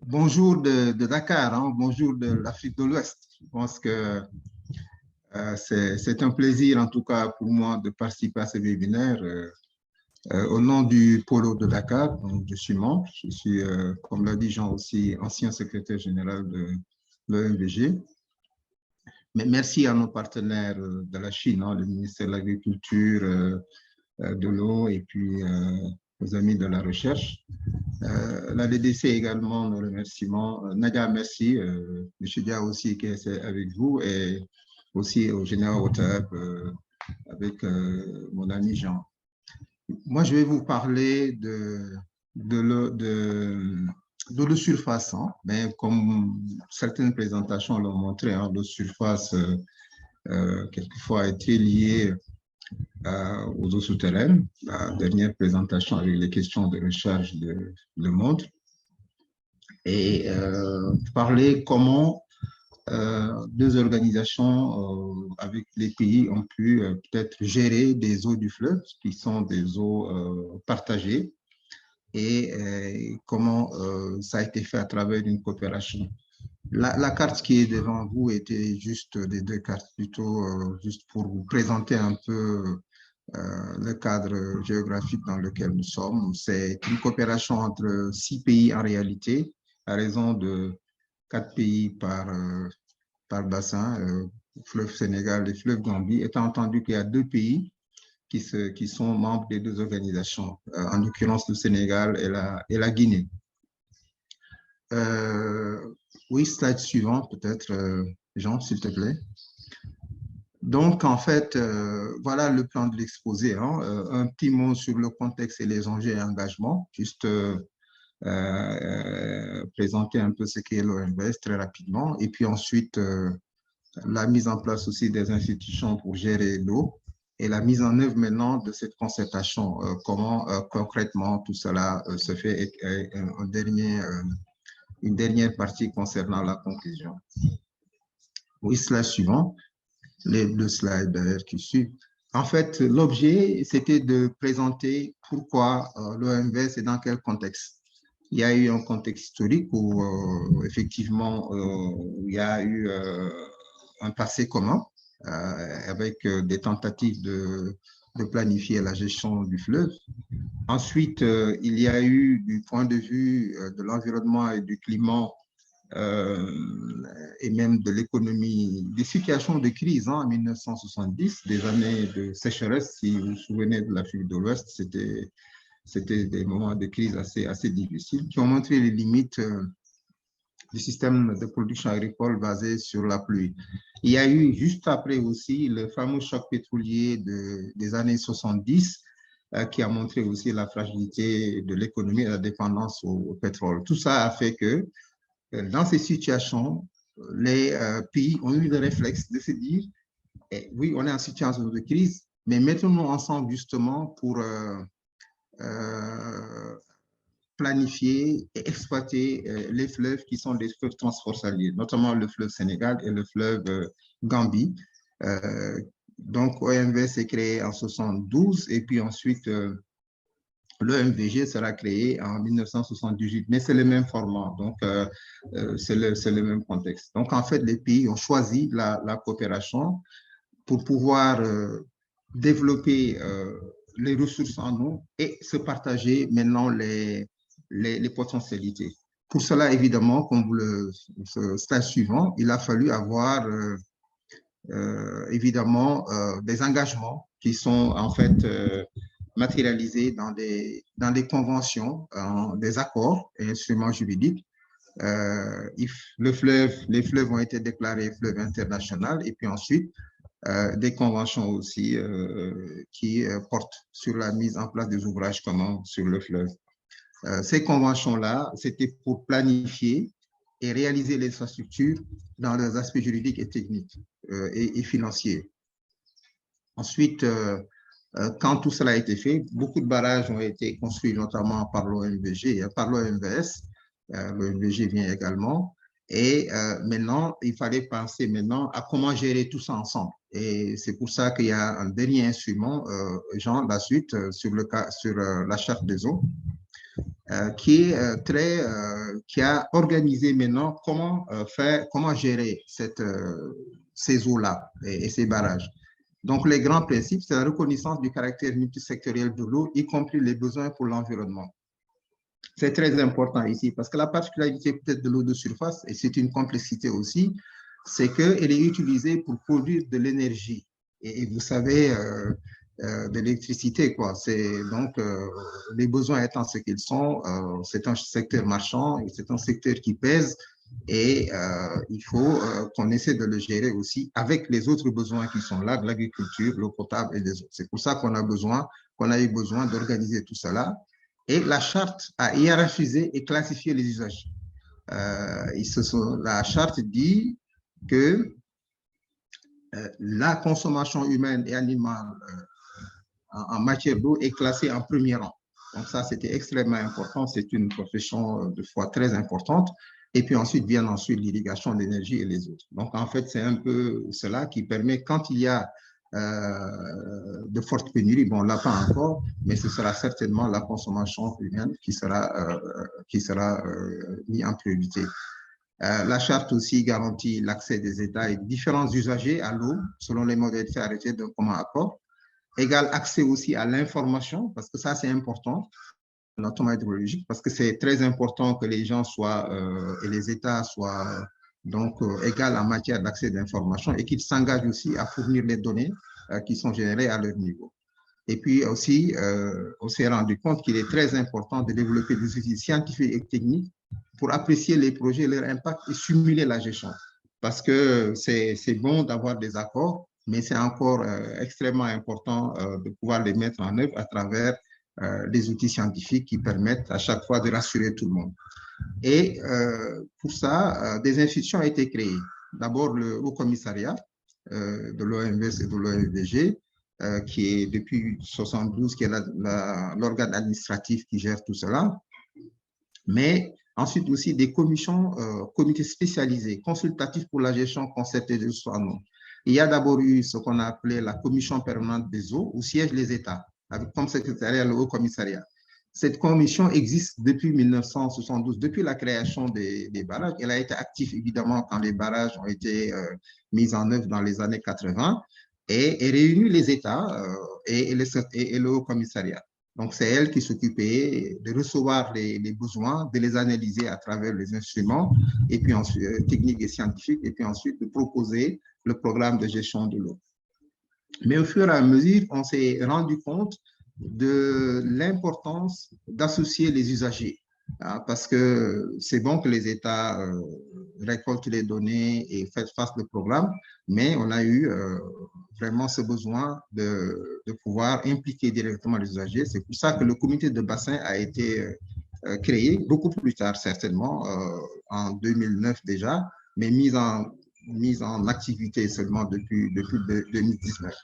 Bonjour de Dakar, hein, bonjour de l'Afrique de l'Ouest. Je pense que c'est un plaisir, en tout cas pour moi, de participer à ce webinaire. Au nom du Polo de Dakar, donc je suis membre, je suis, comme l'a dit Jean aussi, ancien secrétaire général de l'OMVG. Mais merci à nos partenaires de la Chine, hein, le ministère de l'Agriculture, de l'eau et puis aux amis de la recherche. La DDC également, nos remerciements. Nadia, merci. M. Dia aussi qui est avec vous et aussi au général WhatsApp avec mon ami Jean. Moi, je vais vous parler de l'eau surface. Hein. Mais comme certaines présentations l'ont montré, hein, l'eau surface, quelquefois, a été liée aux eaux souterraines. La dernière présentation avec les questions de recharge le montre. Et parler comment deux organisations avec les pays ont pu peut-être gérer des eaux du fleuve qui sont des eaux partagées et comment ça a été fait à travers une coopération. La carte qui est devant vous était juste des deux cartes, plutôt juste pour vous présenter un peu le cadre géographique dans lequel nous sommes. C'est une coopération entre 6 pays en réalité, à raison de 4 pays par bassin, fleuve Sénégal et fleuve Gambie, étant entendu qu'il y a 2 pays qui sont membres des deux organisations, en l'occurrence le Sénégal et la Guinée. Oui, slide suivant peut-être, Jean, s'il te plaît. Donc, en fait, voilà le plan de l'exposé. Hein. Un petit mot sur le contexte et les enjeux et engagements. Juste présenter un peu ce qu'est l'OMVS très rapidement. Et puis ensuite, la mise en place aussi des institutions pour gérer l'eau et la mise en œuvre maintenant de cette concertation. Comment concrètement tout cela se fait et une dernière partie concernant la conclusion. Oui, slide suivant. Les 2 slides d'ailleurs qui suivent. En fait, l'objet, c'était de présenter pourquoi l'OMVS et dans quel contexte. Il y a eu un contexte historique où, effectivement, il y a eu un passé commun avec des tentatives de planifier la gestion du fleuve. Ensuite, il y a eu, du point de vue de l'environnement et du climat, et même de l'économie, des situations de crise en 1970, des années de sécheresse, si vous vous souvenez de l'Afrique de l'Ouest, c'était des moments de crise assez difficiles qui ont montré les limites du système de production agricole basé sur la pluie. Il y a eu juste après aussi le fameux choc pétrolier des années 70 qui a montré aussi la fragilité de l'économie et la dépendance au pétrole. Tout ça a fait que dans ces situations, les pays ont eu le réflexe de se dire, oui, on est en situation de crise, mais mettons-nous ensemble justement pour planifier et exploiter les fleuves qui sont des fleuves transfrontaliers, notamment le fleuve Sénégal et le fleuve Gambie. Donc, OMV s'est créé en 72 et puis ensuite, l'OMVG sera créé en 1978, mais c'est le même format, donc c'est le même contexte. Donc, en fait, les pays ont choisi la coopération pour pouvoir développer les ressources en eau et se partager maintenant les potentialités. Pour cela, évidemment, comme le slide suivant, il a fallu avoir évidemment des engagements qui sont en fait matérialisés dans des conventions, des accords et instruments juridiques. Les fleuves ont été déclarés fleuves internationaux et puis ensuite des conventions aussi qui portent sur la mise en place des ouvrages communs sur le fleuve. Ces conventions-là, c'était pour planifier et réaliser les infrastructures dans leurs aspects juridiques et techniques et financiers. Ensuite, quand tout cela a été fait, beaucoup de barrages ont été construits, notamment par l'OMVG, par l'OMVS. L'OMVG vient également. Et maintenant, il fallait penser maintenant à comment gérer tout ça ensemble. Et c'est pour ça qu'il y a un dernier instrument, Jean, la suite, sur la charte des eaux. qui a organisé maintenant comment gérer ces eaux-là et ces barrages. Donc, les grands principes, c'est la reconnaissance du caractère multisectoriel de l'eau, y compris les besoins pour l'environnement. C'est très important ici parce que la particularité peut-être de l'eau de surface, et c'est une complexité aussi, c'est qu'elle est utilisée pour produire de l'énergie. Et vous savez, de l'électricité, quoi. Donc, les besoins étant ce qu'ils sont, c'est un secteur marchand, c'est un secteur qui pèse et il faut qu'on essaie de le gérer aussi avec les autres besoins qui sont là, de l'agriculture, l'eau potable et les autres. C'est pour ça qu'on a eu besoin d'organiser tout cela. Et la charte a hiérarchisé et classifié les usages. La charte dit que la consommation humaine et animale en matière d'eau est classée en premier rang. Donc ça, c'était extrêmement important. C'est une profession de foi très importante. Et puis ensuite viennent l'irrigation, l'énergie et les autres. Donc en fait, c'est un peu cela qui permet, quand il y a de fortes pénuries, bon là pas encore, mais ce sera certainement la consommation humaine qui sera mise en priorité. La charte aussi garantit l'accès des États et différents usagers à l'eau selon les modalités arrêtées d'un commun accord. Égal accès aussi à l'information, parce que ça c'est important, notamment hydrologique, parce que c'est très important que les gens soient et les États soient donc égal en matière d'accès d'information et qu'ils s'engagent aussi à fournir les données qui sont générées à leur niveau. Et puis aussi, on s'est rendu compte qu'il est très important de développer des outils scientifiques et techniques pour apprécier les projets, leur impact et simuler la gestion. Parce que c'est bon d'avoir des accords, mais c'est encore extrêmement important de pouvoir les mettre en œuvre à travers des outils scientifiques qui permettent à chaque fois de rassurer tout le monde. Et pour ça, des institutions ont été créées. D'abord, le Haut Commissariat de l'OMS et de l'OMVG, qui est depuis 1972, qui est l'organe administratif qui gère tout cela. Mais ensuite aussi des comités spécialisés, consultatifs pour la gestion concertée des ressources en eau. Il y a d'abord eu ce qu'on a appelé la commission permanente des eaux, où siègent les États, avec comme secrétariat le Haut Commissariat. Cette commission existe depuis 1972, depuis la création des barrages. Elle a été active évidemment quand les barrages ont été mis en œuvre dans les années 80 et réunit les États et le Haut Commissariat. Donc, c'est elle qui s'occupait de recevoir les besoins, de les analyser à travers les instruments, et puis ensuite, techniques et scientifiques, et puis ensuite de proposer le programme de gestion de l'eau. Mais au fur et à mesure, on s'est rendu compte de l'importance d'associer les usagers, parce que c'est bon que les États récoltent les données et fassent le programme, mais on a eu vraiment ce besoin de pouvoir impliquer directement les usagers. C'est pour ça que le comité de bassin a été créé beaucoup plus tard, certainement, en 2009 déjà, mais mise en activité seulement depuis 2019.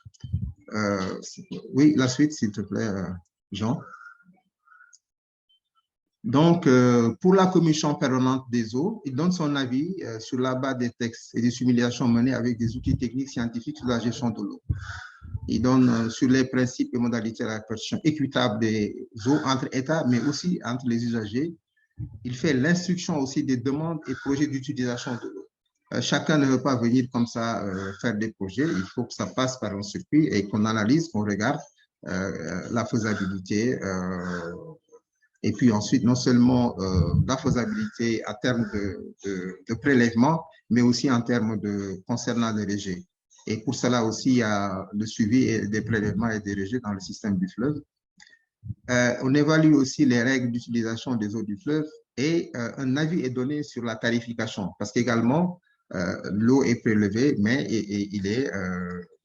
Oui, la suite, s'il te plaît, Jean. Donc, pour la commission permanente des eaux, il donne son avis sur la base des textes et des simulations menées avec des outils techniques scientifiques sur la gestion de l'eau. Il donne sur les principes et modalités de la répartition équitable des eaux entre États, mais aussi entre les usagers. Il fait l'instruction aussi des demandes et projets d'utilisation de l'eau. Chacun ne veut pas venir comme ça faire des projets. Il faut que ça passe par un circuit et qu'on analyse, qu'on regarde la faisabilité. Et puis ensuite, non seulement la faisabilité à terme de prélèvement, mais aussi en termes concernant les rejets. Et pour cela aussi, il y a le suivi des prélèvements et des rejets dans le système du fleuve. On évalue aussi les règles d'utilisation des eaux du fleuve et un avis est donné sur la tarification, parce qu'également, l'eau est prélevée, mais il est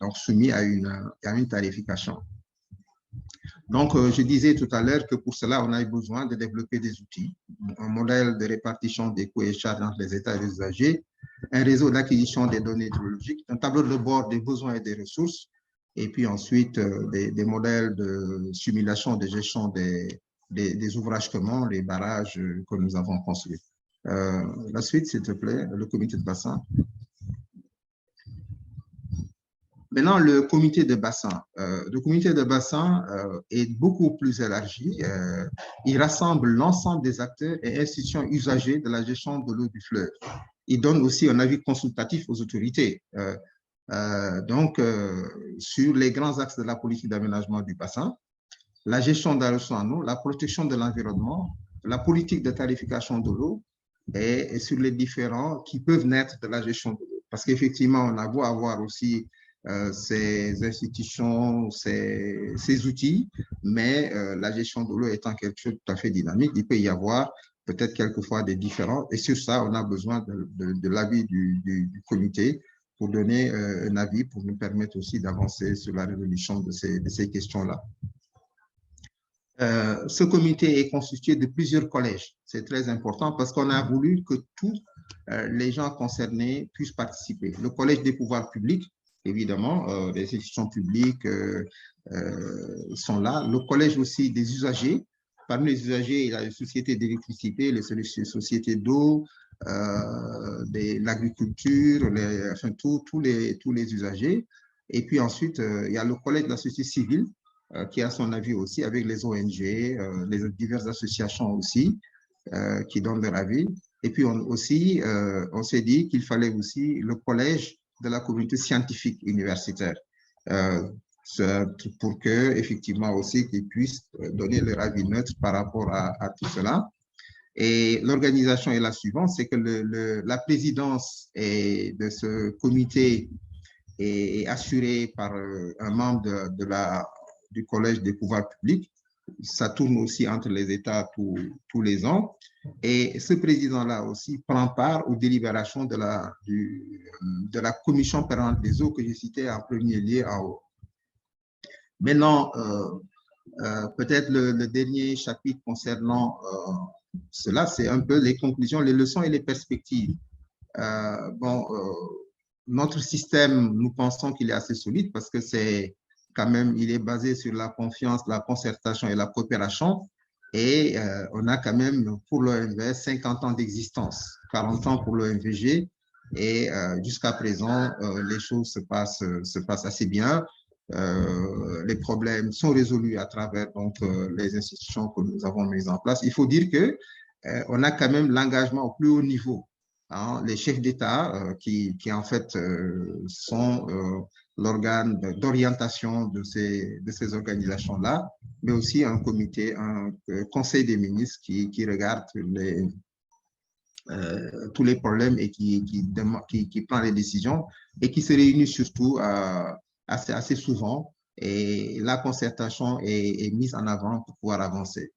donc soumis à une tarification. Donc, je disais tout à l'heure que pour cela, on a eu besoin de développer des outils, un modèle de répartition des coûts et charges entre les États et les usagers, un réseau d'acquisition des données hydrologiques, un tableau de bord des besoins et des ressources, et puis ensuite des modèles de simulation de gestion des ouvrages communs, les barrages que nous avons construits. La suite, s'il te plaît, le comité de bassin. Maintenant, le comité de bassin est beaucoup plus élargi. Il rassemble l'ensemble des acteurs et institutions usagers de la gestion de l'eau du fleuve. Il donne aussi un avis consultatif aux autorités. Sur les grands axes de la politique d'aménagement du bassin, la gestion de la ressource en eau, la protection de l'environnement, la politique de tarification de l'eau et sur les différents qui peuvent naître de la gestion de l'eau. Parce qu'effectivement, on a beau avoir aussi ces institutions, ces outils, mais la gestion de l'eau étant quelque chose de tout à fait dynamique, il peut y avoir peut-être quelquefois des différends. Et sur ça, on a besoin de l'avis du comité pour donner un avis, pour nous permettre aussi d'avancer sur la résolution de ces questions-là. Ce comité est constitué de plusieurs collèges. C'est très important parce qu'on a voulu que tous les gens concernés puissent participer. Le collège des pouvoirs publics, évidemment, les institutions publiques sont là. Le collège aussi des usagers. Parmi les usagers, il y a les sociétés d'électricité, les sociétés d'eau, l'agriculture, enfin, tous les usagers. Et puis ensuite, il y a le collège de la société civile, qui a son avis aussi, avec les ONG, les diverses associations aussi, qui donnent leur avis. Et puis on s'est dit qu'il fallait aussi le collège de la communauté scientifique universitaire, pour que effectivement aussi qu'ils puissent donner leur avis neutre par rapport à tout cela. Et l'organisation est la suivante, c'est que la présidence de ce comité est assurée par un membre du Collège des pouvoirs publics. Ça tourne aussi entre les États tous les ans. Et ce président-là aussi prend part aux délibérations de la Commission permanente des eaux que j'ai citée en premier lieu en haut. Maintenant, peut-être le dernier chapitre concernant cela, c'est un peu les conclusions, les leçons et les perspectives. Notre système, nous pensons qu'il est assez solide parce que c'est quand même, il est basé sur la confiance, la concertation et la coopération. Et on a quand même pour l'OMVS 50 ans d'existence, 40 ans pour l'OMVG. Et jusqu'à présent, les choses se passent assez bien. Les problèmes sont résolus à travers les institutions que nous avons mises en place. Il faut dire que on a quand même l'engagement au plus haut niveau. Hein, les chefs d'État qui en fait sont l'organe d'orientation de ces organisations-là, mais aussi un comité, un conseil des ministres qui regarde tous les problèmes et qui prend les décisions et qui se réunit surtout assez souvent. Et la concertation est mise en avant pour pouvoir avancer.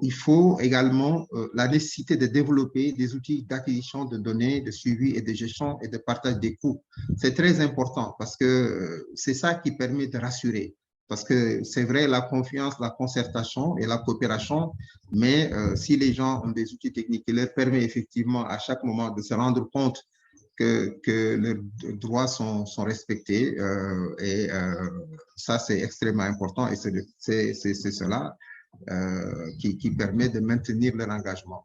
Il faut également la nécessité de développer des outils d'acquisition de données, de suivi et de gestion et de partage des coûts. C'est très important parce que c'est ça qui permet de rassurer. Parce que c'est vrai, la confiance, la concertation et la coopération, mais si les gens ont des outils techniques qui leur permettent effectivement à chaque moment de se rendre compte que leurs droits sont respectés, ça c'est extrêmement important et c'est cela qui permet de maintenir leur engagement.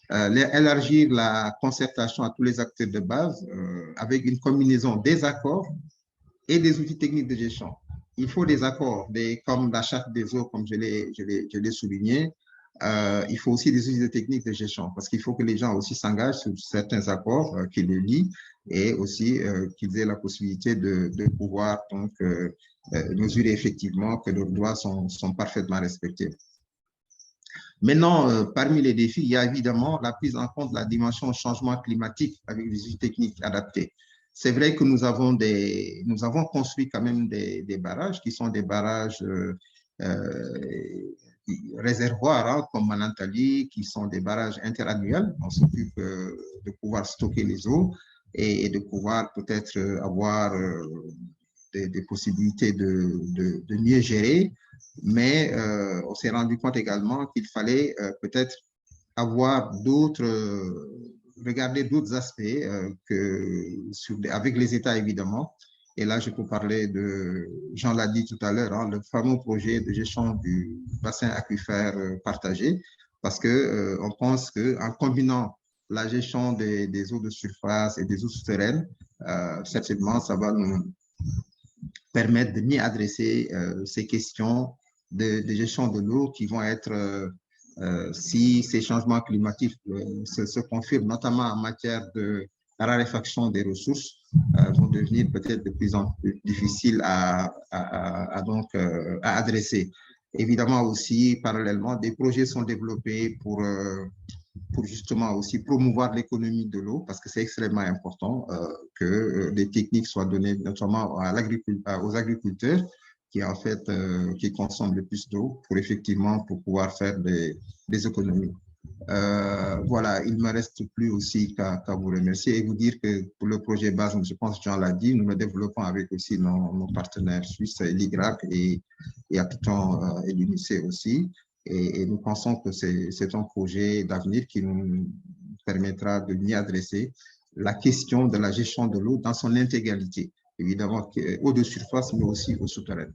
Élargir la concertation à tous les acteurs de base avec une combinaison des accords et des outils techniques de gestion. Il faut des accords, comme la charte des eaux, comme je l'ai souligné. Il faut aussi des outils techniques de gestion parce qu'il faut que les gens aussi s'engagent sur certains accords qu'ils les lient et aussi qu'ils aient la possibilité de pouvoir mesurer effectivement que leurs droits sont parfaitement respectés. Maintenant, parmi les défis, il y a évidemment la prise en compte de la dimension changement climatique avec des outils techniques adaptés. C'est vrai que nous avons construit quand même des barrages qui sont des barrages réservoirs, hein, comme Manantali, qui sont des barrages interannuels. On s'occupe de pouvoir stocker les eaux et de pouvoir peut-être avoir des possibilités de mieux gérer. Mais on s'est rendu compte également qu'il fallait peut-être avoir regarder d'autres aspects avec les États évidemment. Et là, je peux parler Jean l'a dit tout à l'heure, hein, le fameux projet de gestion du bassin aquifère partagé, parce qu'on pense qu'en combinant la gestion des eaux de surface et des eaux souterraines, certainement, ça va nous permettre de mieux adresser ces questions de gestion de l'eau qui vont être, si ces changements climatiques se confirment, notamment en matière de raréfaction des ressources, vont devenir peut-être de plus en plus difficiles à adresser. Évidemment aussi, parallèlement, des projets sont développés pour justement aussi promouvoir l'économie de l'eau, parce que c'est extrêmement important que des techniques soient données, notamment aux agriculteurs qui en fait qui consomment le plus d'eau pour pouvoir faire des économies. Voilà, il ne me reste plus aussi qu'à vous remercier et vous dire que pour le projet BASM, je pense que Jean l'a dit, nous le développons avec aussi nos partenaires suisses, l'IGRAC et Apiton et l'UNICE aussi. Et nous pensons que c'est un projet d'avenir qui nous permettra de mieux adresser la question de la gestion de l'eau dans son intégralité, évidemment, eau de surface, mais aussi eau souterraine.